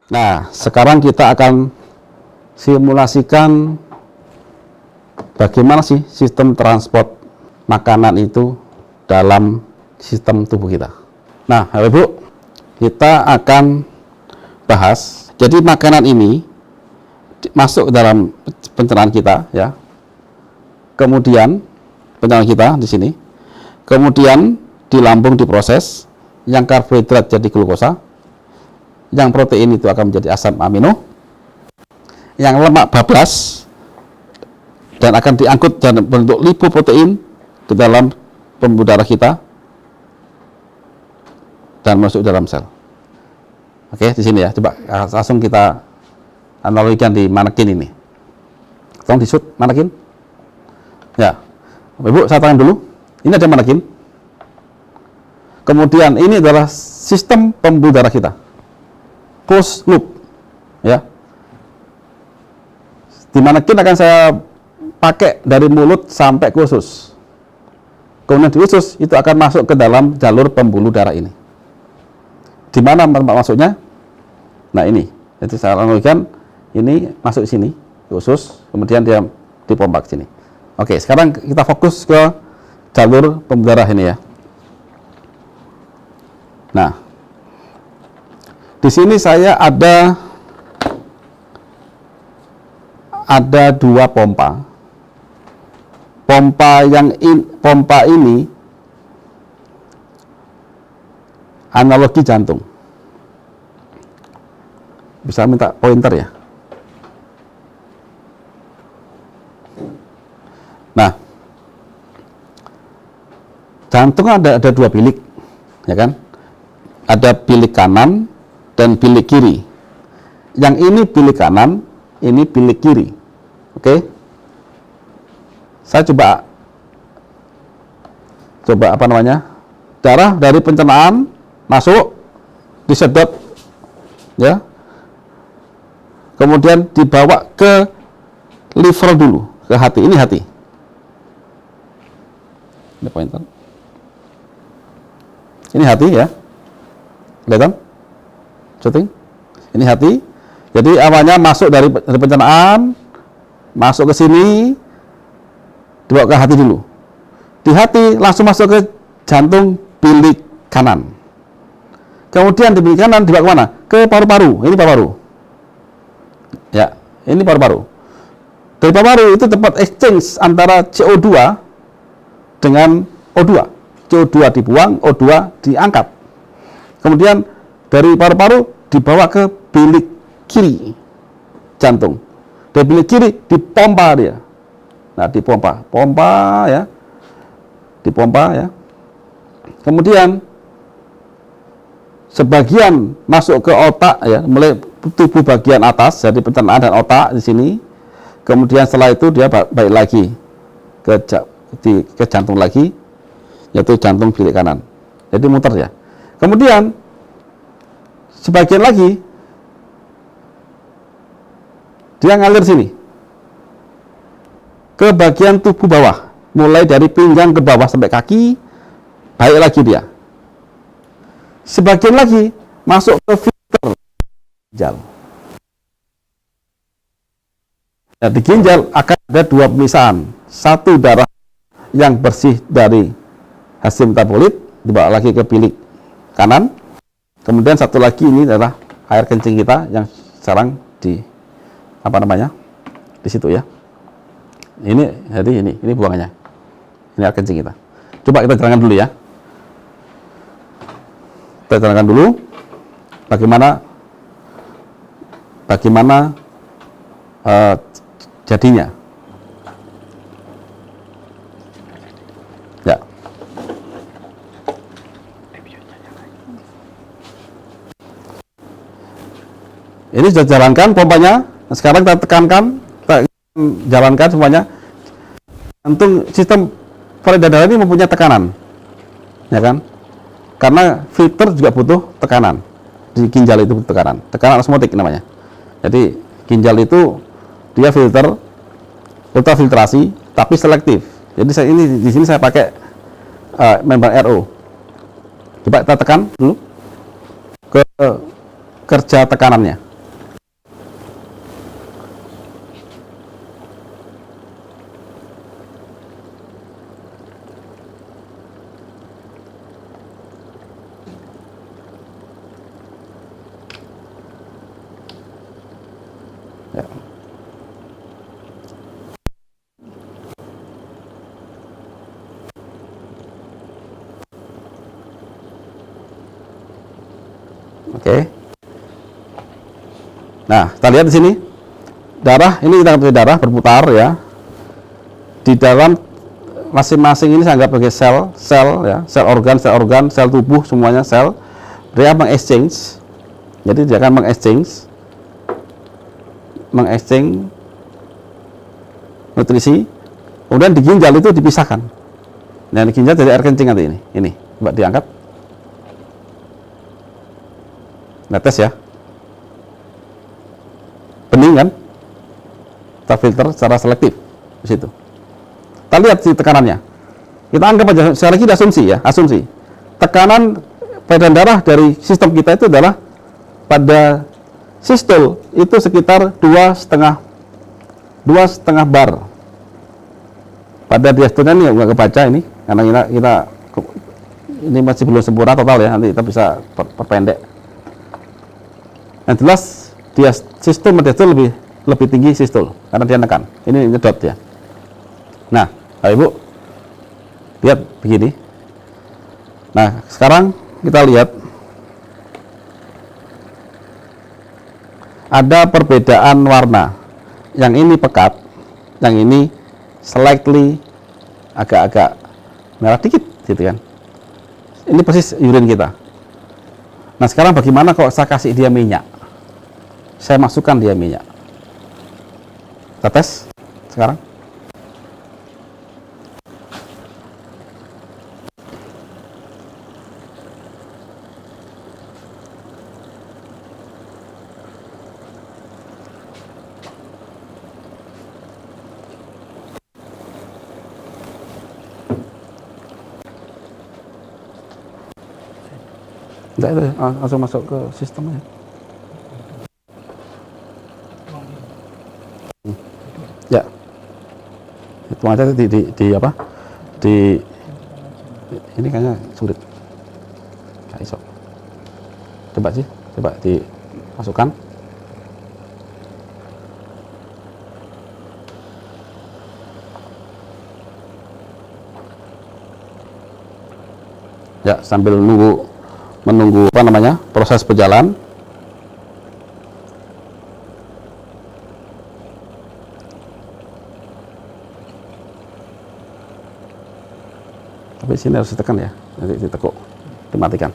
Nah, sekarang kita akan simulasikan bagaimana sih sistem transport makanan itu dalam sistem tubuh kita. Nah, Bapak Ibu, kita akan bahas. Jadi makanan ini masuk ke dalam pencernaan kita, ya. Kemudian pencernaan kita di sini. Kemudian di lambung diproses, yang karbohidrat jadi glukosa, yang protein itu akan menjadi asam amino, yang lemak bablas dan akan diangkut dalam bentuk lipoprotein ke dalam pembuluh darah kita dan masuk dalam sel. Oke, di sini ya. Coba langsung kita analogikan di manekin ini. Tolong di shoot manekin. Ya, Ibu, saya tangan dulu. Ini ada manekin. Kemudian ini adalah sistem pembuluh darah kita, closed loop, ya. Di manekin akan saya pakai dari mulut sampai ke usus. Kemudian di usus itu akan masuk ke dalam jalur pembuluh darah ini. Di mana masuknya? Nah ini, jadi saya analogikan ini masuk ke sini, ke usus, kemudian dia dipompa ke sini. Oke, sekarang kita fokus ke jalur pembuluh darah ini ya. Nah, di sini saya ada dua pompa. Pompa ini analogi jantung. Bisa minta pointer ya. Nah, jantung ada dua bilik, ya kan? Ada bilik kanan dan bilik kiri. Yang ini bilik kanan, ini bilik kiri. Oke? Saya coba apa namanya? Darah dari pencernaan masuk, disedot, ya. Kemudian dibawa ke liver dulu, ke hati. Ini hati. Ini pointer. Ini hati ya. Kelihatan? Syuting? Ini hati. Jadi awalnya masuk dari pencernaan, masuk ke sini, dibawa ke hati dulu. Di hati langsung masuk ke jantung bilik kanan. Kemudian di bilik kanan dibawa ke mana? Ke paru-paru. Ini paru-paru. Ya, ini paru-paru. Dari paru-paru itu tempat exchange antara CO2 dengan O2. CO2 dibuang, O2 diangkat. Kemudian dari paru-paru dibawa ke bilik kiri jantung. Dari bilik kiri dipompa dia. Nah, dipompa ya. Dipompa ya. Kemudian sebagian masuk ke otak ya, mulai tubuh bagian atas, jadi pencernaan dan otak di sini. Kemudian setelah itu dia balik lagi ke jantung lagi, yaitu jantung bilik kanan. Jadi muter ya. Kemudian sebagian lagi dia ngalir sini ke bagian tubuh bawah, mulai dari pinggang ke bawah sampai kaki, balik lagi dia. Sebagian lagi masuk ke filter ginjal. Nah, di ginjal akan ada dua pemisahan, satu darah yang bersih dari hasil metabolit dibawa lagi ke bilik kanan, kemudian satu lagi ini adalah air kencing kita yang sekarang di di situ ya. Ini jadi ini buangannya, ini air kencing kita. Coba kita jalankan dulu ya. Kita jalankan dulu bagaimana jadinya. Ya. Ini sudah jalankan pompanya. Nah, sekarang kita tekankan, kita jalankan semuanya. Jantung sistem peredaran darah ini mempunyai tekanan, ya kan? Karena filter juga butuh tekanan. Di ginjal itu butuh tekanan. Tekanan osmotik namanya. Jadi ginjal itu dia ultrafiltrasi, tapi selektif. Jadi di sini saya pakai membran RO. Coba kita tekan dulu ke kerja tekanannya. Nah, kita lihat di sini darah ini, kita ngerti darah berputar ya. Di dalam masing-masing ini saya anggap sebagai sel ya, sel organ, sel tubuh semuanya sel. Dia mengexchange. Jadi dia akan mengexchange nutrisi. Kemudian di ginjal itu dipisahkan. Nah, di ginjal jadi air kencing nanti ini. Ini coba diangkat. Netes ya. Bening kan? Kita filter secara selektif di situ. Kita lihat si tekanannya. Kita anggap aja sekali lagi asumsi. Tekanan peredaran darah dari sistem kita itu adalah pada sistol itu sekitar 2,5 bar. Pada diastolnya ini nggak kebaca ini karena kita ini masih belum sempurna total ya, nanti kita bisa perpendek. Yang jelas dia sistol diastol lebih tinggi sistol karena dia nekan. Ini nyedot ya. Nah, Ibu lihat begini. Nah, sekarang kita lihat ada perbedaan warna. Yang ini pekat, yang ini slightly agak-agak merah dikit gitu kan. Ini persis urin kita. Nah, sekarang bagaimana kalau saya kasih dia minyak? Saya masukkan dia minyak. Kita tes sekarang. Enggak, itu langsung masuk ke sistemnya. Ya, itu aja di apa? Ini kayaknya sulit. Nggak iso. Coba dimasukkan. Ya, sambil menunggu apa namanya proses berjalan. Tapi sini harus ditekan ya, nanti ditekuk, dimatikan.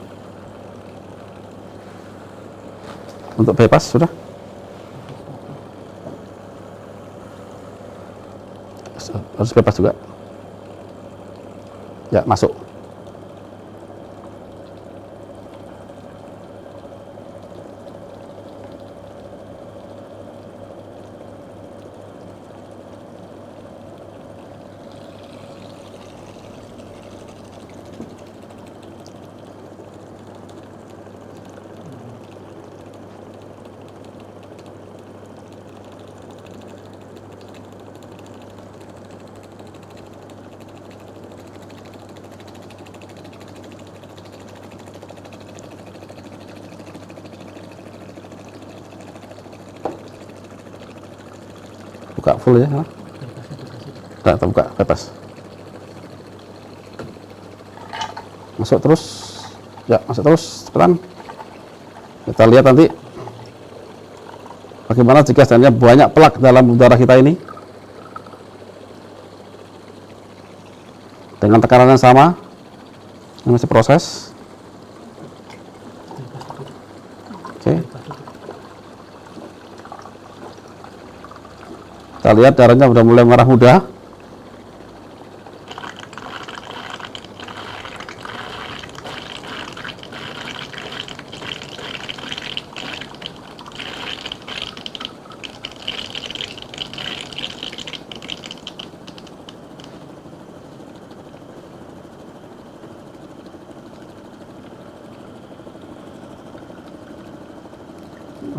Untuk bebas sudah. Harus bebas juga. Ya, masuk. Buka full ya. Nah, kita buka bebas. Masuk terus. Ya, masuk terus. Cepetan. Kita lihat nanti bagaimana jika seandainya banyak plak dalam udara kita ini. Dengan tekanan yang sama. Ini masih proses. Oke. Kita lihat darahnya sudah mulai merah muda.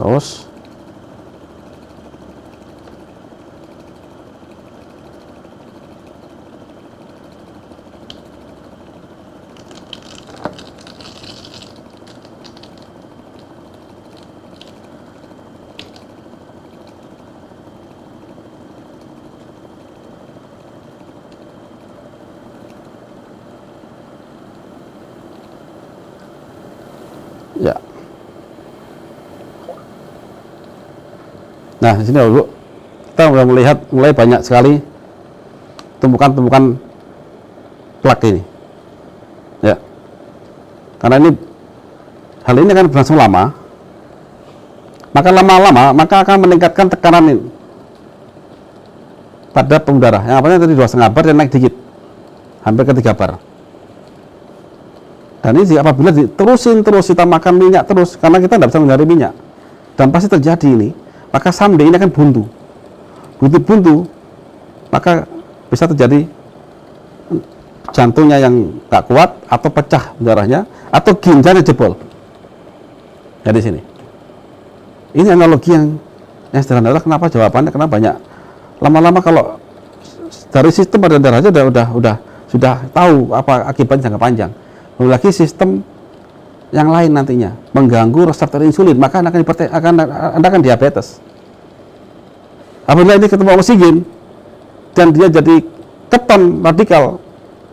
Terus ya, Nah, di sini dulu kita sudah melihat mulai banyak sekali tumpukan-tumpukan plak ini. Ya. Karena hal ini kan berlangsung lama. Maka lama-lama maka akan meningkatkan tekanan ini pada pembuluh darah. Yang apanya tadi 2,5 bar dan naik dikit. Hampir ke 3 bar. Dan ini apabila terus ditambahkan minyak terus, karena kita tidak bisa menghindari minyak, dan pasti terjadi ini, maka someday ini akan buntu, maka bisa terjadi jantungnya yang tak kuat, atau pecah darahnya, atau ginjalnya jebol. Ya di sini. Ini analogi yang sederhana. Kenapa jawabannya? Karena banyak lama-lama kalau dari sistem pada darah aja sudah tahu apa akibat jangka panjang. Belum lagi sistem yang lain nantinya mengganggu reseptor insulin, maka Anda akan diabetes. Apabila ini ketemu oksigen dan dia jadi keton radikal,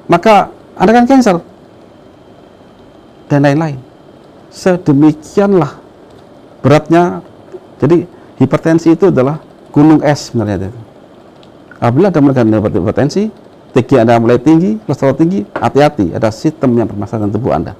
maka Anda akan kanker dan lain-lain. Sedemikianlah beratnya. Jadi hipertensi itu adalah gunung es sebenarnya. Apabila Anda melakukan hipertensi, TG Anda mulai tinggi, kolesterol tinggi, hati-hati, ada sistem yang bermasalah dalam tubuh Anda.